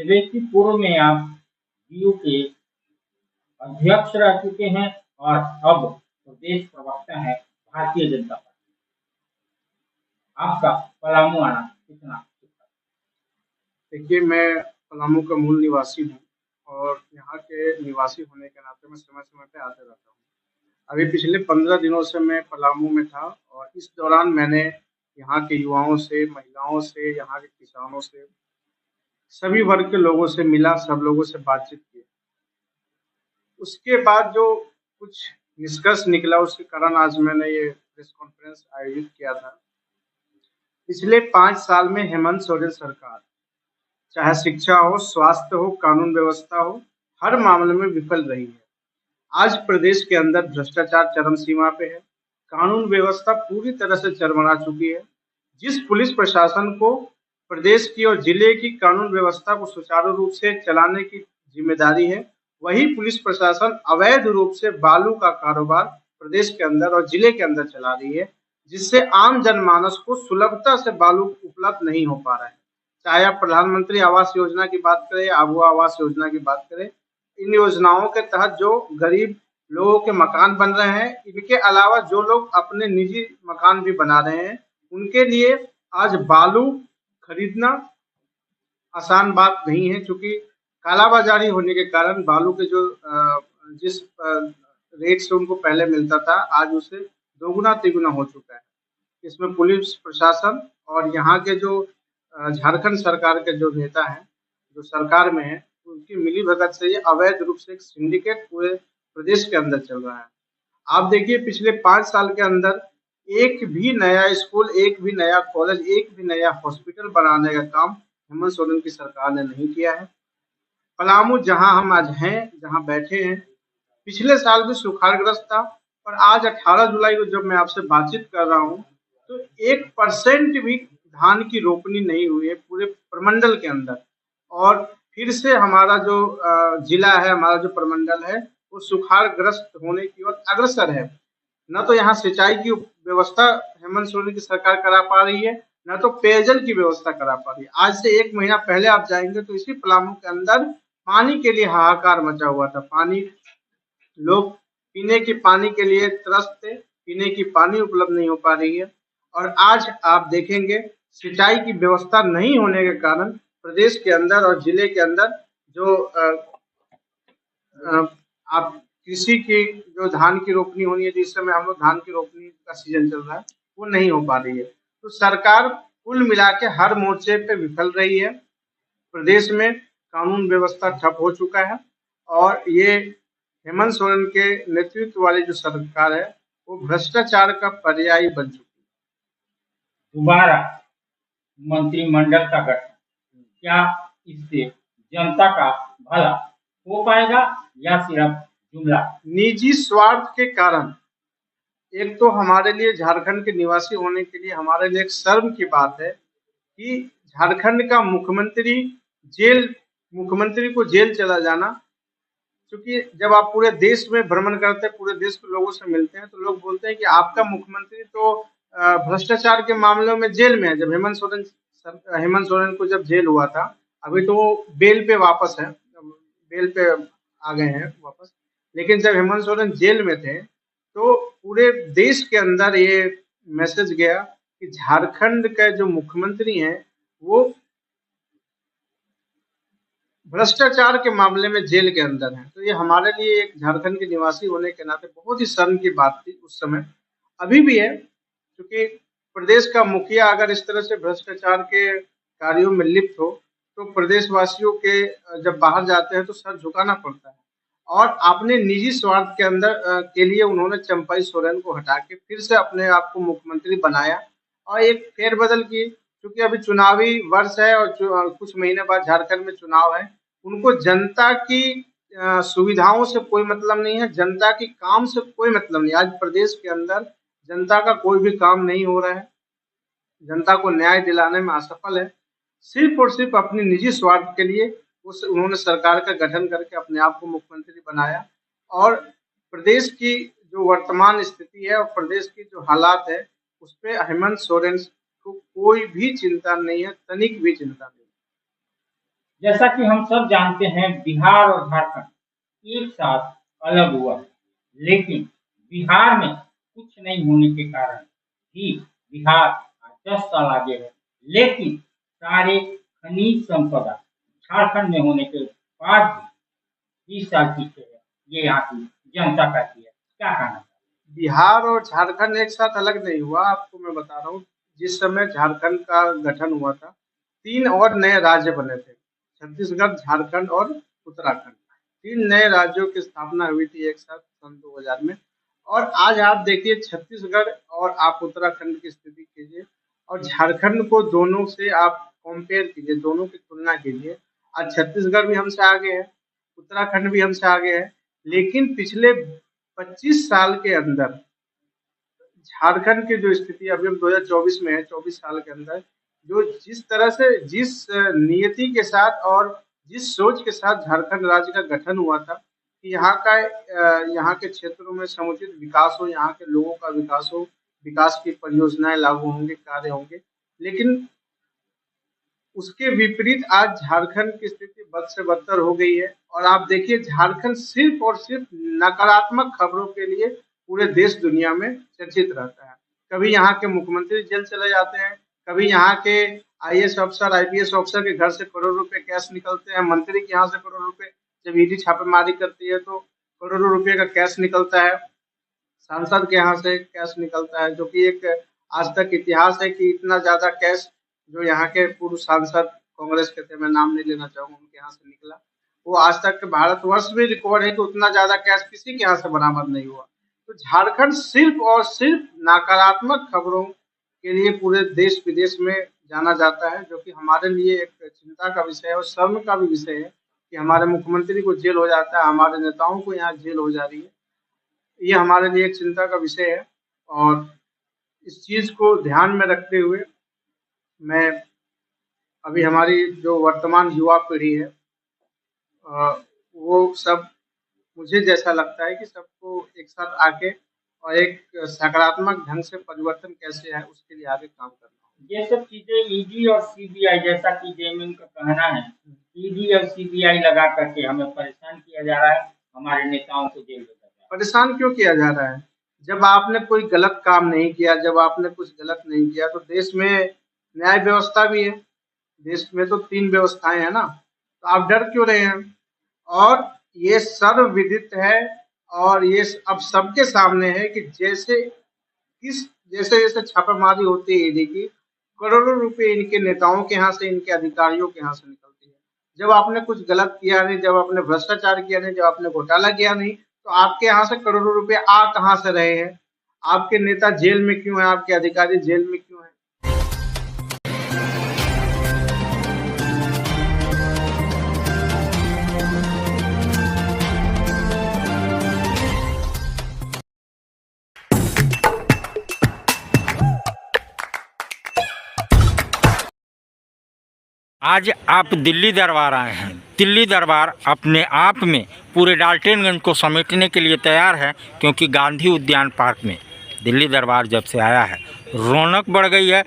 विवेकी पूर्व में आप डीयू के अध्यक्ष रह चुके हैं और अब प्रदेश प्रवक्ता हैं भारतीय जनता पार्टी। आपका पलामू आना कितना? देखिए, मैं पलामू का मूल निवासी हूँ और यहाँ के निवासी होने के नाते मैं समय-समय पे आते रहता हूँ। अभी पिछले 15 दिनों से मैं पलामू में था और इस दौरान मैंने यहाँ के युवाओं से, महिलाओं से, यहाँ के किसानों से, सभी वर्ग के लोगों से मिला, सब लोगों से बातचीत की। उसके बाद जो कुछ निष्कर्ष निकला, उसके कारण आज मैंने ये प्रेस कॉन्फ्रेंस आयोजित किया था। पिछले 5 साल में हेमंत सोरेन सरकार, चाहे शिक्षा हो, स्वास्थ्य हो, कानून व्यवस्था हो, हर मामले में विफल रही है। आज प्रदेश के अंदर भ्रष्टाचार चरम सीमा पे है, कानून व्यवस्था पूरी तरह से चरमरा चुकी है। जिस पुलिस प्रशासन को प्रदेश की और जिले की कानून व्यवस्था को सुचारू रूप से चलाने की जिम्मेदारी है, वही पुलिस प्रशासन अवैध रूप से बालू का कारोबार प्रदेश के अंदर और जिले के अंदर चला रही है, जिससे आम जनमानस को सुलभता से बालू उपलब्ध नहीं हो पा रहा है। चाहे आप प्रधानमंत्री आवास योजना की बात करें, आबू आवास योजना की बात करें, इन योजनाओं के तहत जो गरीब लोगों के मकान बन रहे हैं, इनके अलावा जो लोग अपने निजी मकान भी बना रहे हैं, उनके लिए आज बालू खरीदना आसान बात नहीं है, क्योंकि कालाबाजारी होने के कारण बालू के जो जिस रेट से उनको पहले मिलता था, आज उसे दोगुना तिगुना हो चुका है। इसमें पुलिस प्रशासन और यहाँ के जो झारखंड सरकार के जो नेता हैं, जो सरकार में है, उनकी मिलीभगत से ये अवैध रूप से एक सिंडिकेट पूरे प्रदेश के अंदर चल रहा है। आप देखिए, पिछले 5 साल के अंदर एक भी नया स्कूल, एक भी नया कॉलेज, एक भी नया हॉस्पिटल बनाने का काम हेमंत सोरेन की सरकार ने नहीं किया है। पलामू जहां हम आज हैं, जहां बैठे हैं, पिछले साल भी सुखाड़ग्रस्त था और आज 18 जुलाई को जब मैं आपसे बातचीत कर रहा हूं, तो 1% भी धान की रोपनी नहीं हुई है पूरे प्रमंडल के अंदर। और फिर से हमारा जो जिला है, हमारा जो प्रमंडल है, वो सुखाड़ग्रस्त होने की ओर अग्रसर है। न तो यहाँ सिंचाई की व्यवस्था हेमंत सोरेन की सरकार करा पा रही है, न तो पेयजल की व्यवस्था करा पा रही है। आज से 1 महीना पहले आप जाएंगे तो इसी पलामू के अंदर पानी के लिए हाहाकार मचा हुआ था। पानी, लोग पीने की पानी के लिए त्रस्त थे, पीने की पानी उपलब्ध नहीं हो पा रही है। और आज आप देखेंगे, सिंचाई की व्यवस्था नहीं होने के कारण प्रदेश के अंदर और जिले के अंदर जो आप कृषि की जो धान की रोपनी होनी है, जिस समय हम लोग धान की रोपनी का सीजन चल रहा है, वो नहीं हो पा रही है। तो सरकार कुल मिला के हर मोर्चे पे विफल रही है। प्रदेश में कानून व्यवस्था ठप हो चुका है और ये हेमंत सोरेन के नेतृत्व वाली जो सरकार है, वो भ्रष्टाचार का पर्याय बन चुकी है। दोबारा मंत्रिमंडल का गठन, क्या इससे जनता का भला हो पाएगा या सिर्फ जुमला? निजी स्वार्थ के कारण, एक तो हमारे लिए, झारखंड के निवासी होने के लिए हमारे लिए एक शर्म की बात है कि झारखंड का मुख्यमंत्री को जेल चला जाना। क्योंकि जब आप पूरे देश में भ्रमण करते हैं, पूरे देश के लोगों से मिलते हैं, तो लोग बोलते हैं कि आपका मुख्यमंत्री तो भ्रष्टाचार के मामलों में जेल में है। जब हेमंत सोरेन को जब जेल हुआ था, अभी तो वो बेल पे वापस है, बेल पे आ गए हैं वापस, लेकिन जब हेमंत सोरेन जेल में थे, तो पूरे देश के अंदर ये मैसेज गया कि झारखंड के जो मुख्यमंत्री हैं, वो भ्रष्टाचार के मामले में जेल के अंदर हैं। तो ये हमारे लिए, एक झारखंड के निवासी होने के नाते, बहुत ही शर्म की बात थी उस समय, अभी भी है। क्योंकि प्रदेश का मुखिया अगर इस तरह से भ्रष्टाचार के कार्यों में लिप्त हो, तो प्रदेशवासियों के जब बाहर जाते हैं तो सर झुकाना पड़ता है। और अपने निजी स्वार्थ के अंदर के लिए उन्होंने चंपाई सोरेन को हटा के फिर से अपने आप को मुख्यमंत्री बनाया और एक फेरबदल की। क्योंकि अभी चुनावी वर्ष है और कुछ महीने बाद झारखंड में चुनाव है। उनको जनता की सुविधाओं से कोई मतलब नहीं है, जनता की काम से कोई मतलब नहीं। आज प्रदेश के अंदर जनता का कोई भी काम नहीं हो रहा है, जनता को न्याय दिलाने में असफल है। सिर्फ और सिर्फ अपने निजी स्वार्थ के लिए उन्होंने सरकार का गठन करके अपने आप को मुख्यमंत्री बनाया। और प्रदेश की जो वर्तमान स्थिति है और प्रदेश की जो हालात है, उस पर हेमंत सोरेन को कोई भी चिंता नहीं है, तनिक भी चिंता नहीं। जैसा कि हम सब जानते हैं, बिहार और झारखंड एक साथ अलग हुआ, लेकिन बिहार में कुछ नहीं होने के कारण भी बिहार आज 10 साल आगे है। लेकिन सारे खनिज संपदा झारखंड में होने के बाद भी 20 साल पीछे है। ये यहाँ की जनता कहती है। क्या कहना है? बिहार और झारखंड एक साथ अलग नहीं हुआ। आपको मैं बता रहा हूँ, जिस समय झारखंड का गठन हुआ था, 3 और नए राज्य बने थे, छत्तीसगढ़, झारखंड और उत्तराखंड। 3 नए राज्यों की स्थापना हुई थी एक साथ सन 2000 में। और आज आप देखिए छत्तीसगढ़ और आप उत्तराखंड की स्थिति कीजिए और झारखंड को, दोनों से आप कंपेयर कीजिए, दोनों की तुलना कीजिए। आज छत्तीसगढ़ भी हमसे आगे है, उत्तराखंड भी हमसे आगे है, लेकिन पिछले 25 साल के अंदर झारखंड की जो स्थिति अभी हम 2024 में है, 24 साल के अंदर जो जिस तरह से, जिस नियति के साथ और जिस सोच के साथ झारखंड राज्य का गठन हुआ था कि यहाँ के क्षेत्रों में समुचित विकास हो, यहाँ के लोगों का विकास हो, विकास की परियोजनाएं लागू होंगे, कार्य होंगे, लेकिन उसके विपरीत आज झारखंड की स्थिति बद से बदतर हो गई है। और आप देखिए झारखंड सिर्फ और सिर्फ नकारात्मक खबरों के लिए पूरे देश दुनिया में चर्चित रहता है। कभी यहाँ के मुख्यमंत्री जेल चले जाते हैं, कभी यहाँ के आईएएस अफसर, आईपीएस अफसर के घर से करोड़ों रुपए कैश निकलते हैं, मंत्री के यहाँ से करोड़ों रुपए, जब ईडी छापेमारी करती है तो करोड़ों रुपए का कैश निकलता है, सांसद के यहाँ से कैश निकलता है, जो कि एक आज तक इतिहास है कि इतना ज्यादा कैश जो यहाँ के पूर्व सांसद कांग्रेस के थे, मैं नाम नहीं लेना चाहूंगा, उनके यहाँ से निकला, वो आज तक भारतवर्ष में रिकॉर्ड है कि उतना ज्यादा कैश किसी के यहाँ से बरामद नहीं हुआ। तो झारखंड सिर्फ और सिर्फ नकारात्मक खबरों के लिए पूरे देश विदेश में जाना जाता है, जो कि हमारे लिए एक चिंता का विषय है और शर्म का भी विषय है कि हमारे मुख्यमंत्री को जेल हो जाता है, हमारे नेताओं को यहाँ जेल हो जा रही है। ये हमारे लिए एक चिंता का विषय है और इस चीज को ध्यान में रखते हुए मैं अभी हमारी जो वर्तमान युवा पीढ़ी है वो सब, मुझे जैसा लगता है कि सबको एक साथ आके और एक सकारात्मक ढंग से परिवर्तन कैसे है उसके लिए आगे काम करना होगा। ये सब चीजें ईडी और सीबीआई, जैसा कि जेएमएम का कहना है, ईडी और सीबीआई लगा करके हमें परेशान किया जा रहा है, हमारे नेताओं को जेल भेजा जा रहा है। परेशान क्यों किया जा रहा है? जब आपने कोई गलत काम नहीं किया, जब आपने कुछ गलत नहीं किया, तो देश में न्याय व्यवस्था भी है, देश में तो 3 व्यवस्थाएं हैं ना, तो आप डर क्यों रहे हैं? और ये सर्वविदित है और ये अब सबके सामने है कि जैसे जैसे छापेमारी होती है ईडी की, करोड़ों रुपए इनके नेताओं के यहाँ से, इनके अधिकारियों के यहाँ से निकलती है। जब आपने कुछ गलत किया नहीं, जब आपने भ्रष्टाचार किया नहीं, जब आपने घोटाला किया नहीं, तो आपके यहाँ से करोड़ों रुपए आ कहाँ से रहे हैं? आपके नेता जेल में क्यों है? आपके अधिकारी जेल में क्यों है? आज आप दिल्ली दरबार आए हैं। दिल्ली दरबार अपने आप में पूरे डाल्टनगंज को समेटने के लिए तैयार है, क्योंकि गांधी उद्यान पार्क में दिल्ली दरबार जब से आया है रौनक बढ़ गई है।